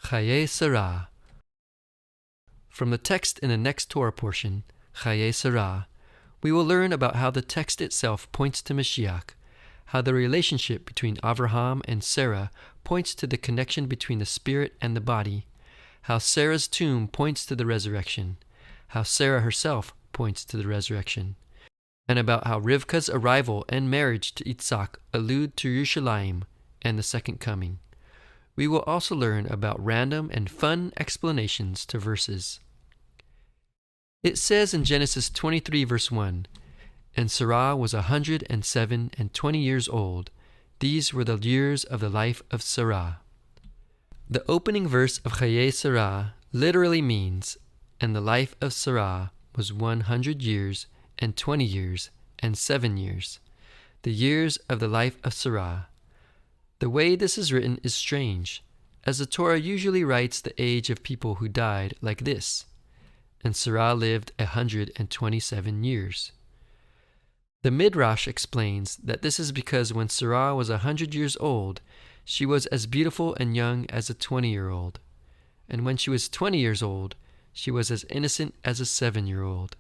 Chayei Sarah. From the text in the next Torah portion, Chayei Sarah, we will learn about how the text itself points to Mashiach, how the relationship between Avraham and Sarah points to the connection between the spirit and the body, how Sarah's tomb points to the resurrection, how Sarah herself points to the resurrection, and about how Rivka's arrival and marriage to Yitzhak allude to Yerushalayim and the second coming. We will also learn about random and fun explanations to verses. It says in Genesis 23 verse 1, "And Sarah was 107 and 20 years old. These were the years of the life of Sarah." The opening verse of Chayei Sarah literally means, "And the life of Sarah was 100 years and 20 years and 7 years." The years of the life of Sarah. The way this is written is strange, as the Torah usually writes the age of people who died like this, "And Sarah lived 127 years." The Midrash explains that this is because when Sarah was 100 years old, she was as beautiful and young as a 20-year-old, and when she was 20 years old, she was as innocent as a 7-year-old.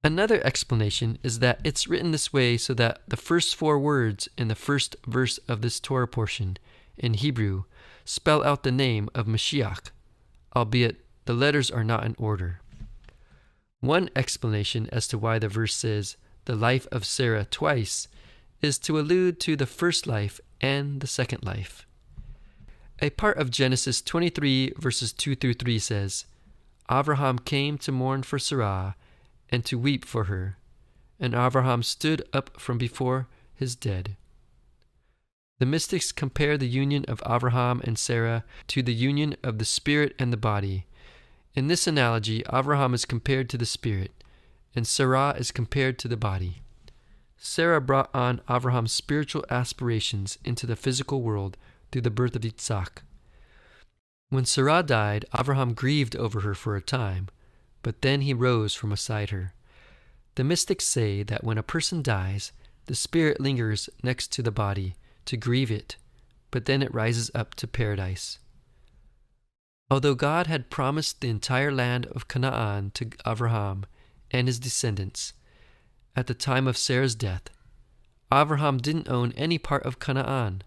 Another explanation is that it's written this way so that the first 4 words in the first verse of this Torah portion, in Hebrew, spell out the name of Mashiach, albeit the letters are not in order. One explanation as to why the verse says the life of Sarah twice is to allude to the first life and the second life. A part of Genesis 23 verses 2 through 3 says, "Avraham came to mourn for Sarah and to weep for her, and Avraham stood up from before his dead." The mystics compare the union of Avraham and Sarah to the union of the spirit and the body. In this analogy, Avraham is compared to the spirit, and Sarah is compared to the body. Sarah brought on Avraham's spiritual aspirations into the physical world through the birth of Yitzhak. When Sarah died, Avraham grieved over her for a time, but then he rose from beside her. The mystics say that when a person dies, the spirit lingers next to the body to grieve it, but then it rises up to paradise. Although God had promised the entire land of Canaan to Avraham and his descendants, at the time of Sarah's death, Avraham didn't own any part of Canaan,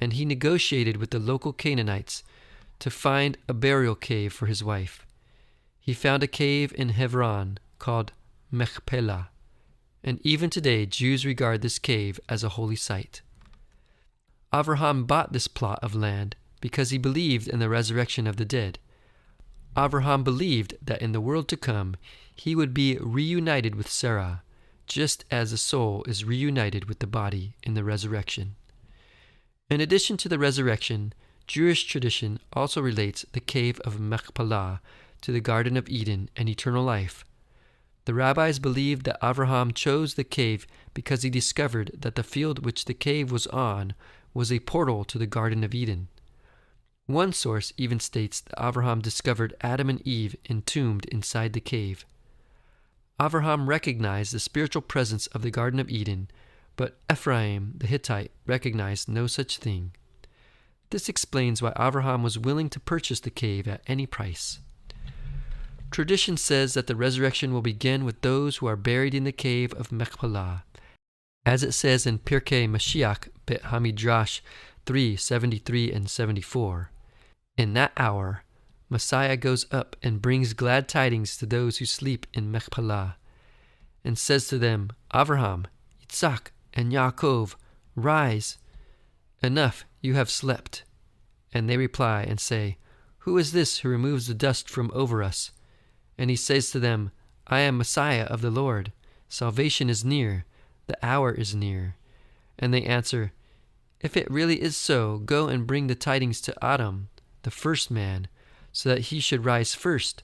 and he negotiated with the local Canaanites to find a burial cave for his wife. He found a cave in Hebron called Machpelah, and even today Jews regard this cave as a holy site. Avraham bought this plot of land because he believed in the resurrection of the dead. Avraham believed that in the world to come he would be reunited with Sarah, just as the soul is reunited with the body in the resurrection. In addition to the resurrection, Jewish tradition also relates the cave of Machpelah to the Garden of Eden and eternal life. The rabbis believed that Avraham chose the cave because he discovered that the field which the cave was on was a portal to the Garden of Eden. One source even states that Avraham discovered Adam and Eve entombed inside the cave. Avraham recognized the spiritual presence of the Garden of Eden, but Ephraim the Hittite recognized no such thing. This explains why Avraham was willing to purchase the cave at any price. Tradition says that the resurrection will begin with those who are buried in the cave of Machpelah, as it says in Pirkei Mashiach Bet Hamidrash 3:73 and 74. In that hour, Messiah goes up and brings glad tidings to those who sleep in Machpelah, and says to them, "Avraham, Yitzhak, and Yaakov, rise. Enough, you have slept." And they reply and say, "Who is this who removes the dust from over us?" And he says to them, "I am Messiah of the Lord. Salvation is near. The hour is near." And they answer, "If it really is so, go and bring the tidings to Adam, the first man, so that he should rise first."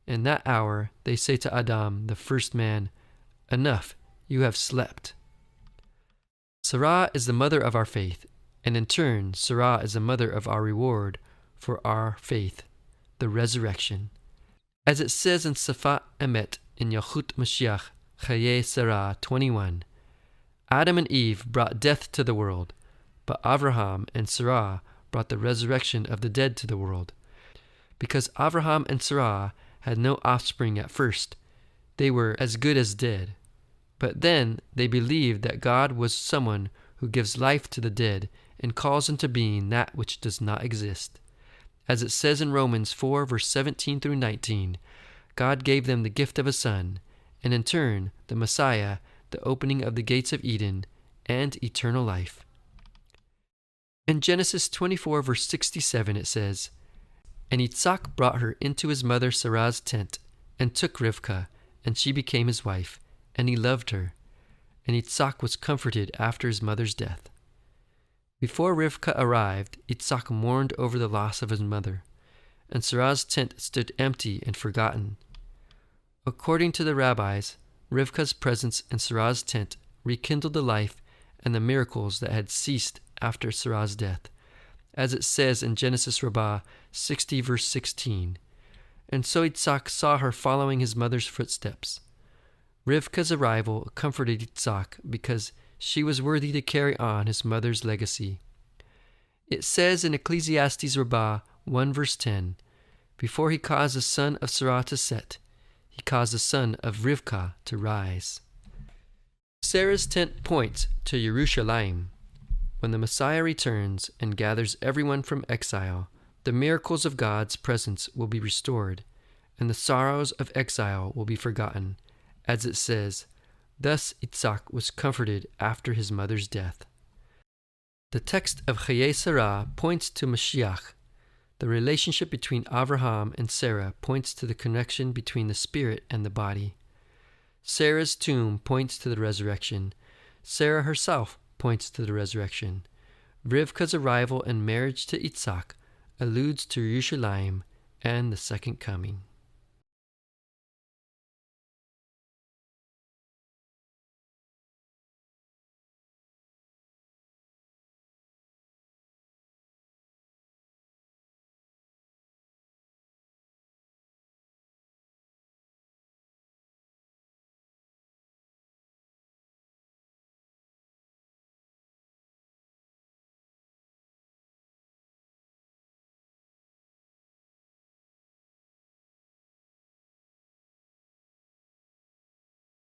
In that hour they say to Adam, the first man, "Enough, you have slept." Sarah is the mother of our faith, and in turn, Sarah is the mother of our reward for our faith, the resurrection. As it says in Safat Emet in Yachut Mashiach, Chayei Sarah 21, Adam and Eve brought death to the world, but Avraham and Sarah brought the resurrection of the dead to the world. Because Avraham and Sarah had no offspring at first, they were as good as dead. But then they believed that God was someone who gives life to the dead and calls into being that which does not exist. As it says in Romans 4, verse 17 through 19, God gave them the gift of a son, and in turn, the Messiah, the opening of the gates of Eden, and eternal life. In Genesis 24, verse 67, it says, "And Yitzhak brought her into his mother Sarah's tent, and took Rivkah, and she became his wife, and he loved her. And Yitzhak was comforted after his mother's death." Before Rivkah arrived, Yitzhak mourned over the loss of his mother, and Sarah's tent stood empty and forgotten. According to the rabbis, Rivkah's presence in Sarah's tent rekindled the life and the miracles that had ceased after Sarah's death, as it says in Genesis Rabbah 60, verse 16. And so Yitzhak saw her following his mother's footsteps. Rivkah's arrival comforted Yitzhak because she was worthy to carry on his mother's legacy. It says in Ecclesiastes Rabbah 1 verse 10, "Before he caused the sun of Sarah to set, he caused the sun of Rivkah to rise." Sarah's tent points to Yerushalayim. When the Messiah returns and gathers everyone from exile, the miracles of God's presence will be restored, and the sorrows of exile will be forgotten, as it says, "Thus Yitzhak was comforted after his mother's death." The text of Chayei Sarah points to Mashiach. The relationship between Avraham and Sarah points to the connection between the spirit and the body. Sarah's tomb points to the resurrection. Sarah herself points to the resurrection. Rivkah's arrival and marriage to Yitzhak alludes to Yerushalayim and the second coming.